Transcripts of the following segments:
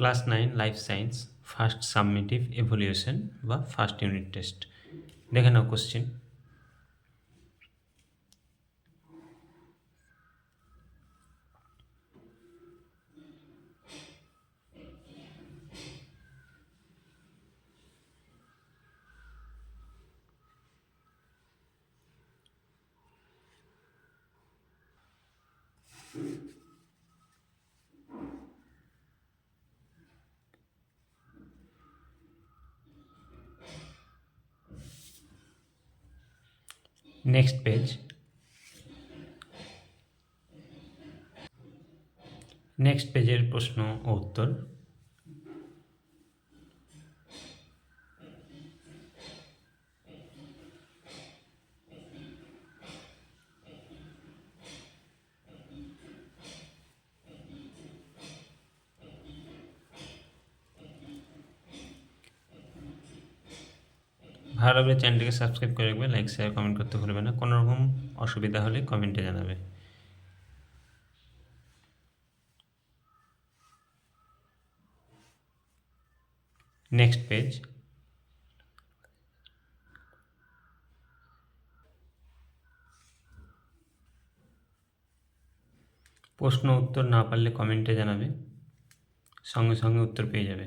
Class 9 life science first সাবমিটিভ evaluation বা first unit test. দেখে now question. Next page. Next পেজের প্রশ্ন ও উত্তর। ভালো লাগলে চ্যানেলটিকে সাবস্ক্রাইব করে রাখবে, লাইক শেয়ার কমেন্ট করতে ভুলবে না। কোনো রকম অসুবিধা হলে কমেন্টে জানাবে। Next page. প্রশ্ন উত্তর না পারলে কমেন্টে জানাবে, সঙ্গে সঙ্গে উত্তর পেয়ে যাবে,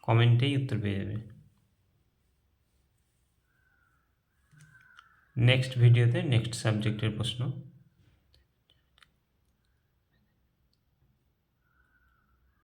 কমেন্টেই উত্তর পেয়ে যাবে। নেক্সট ভিডিওতে নেক্সট সাবজেক্টের প্রশ্ন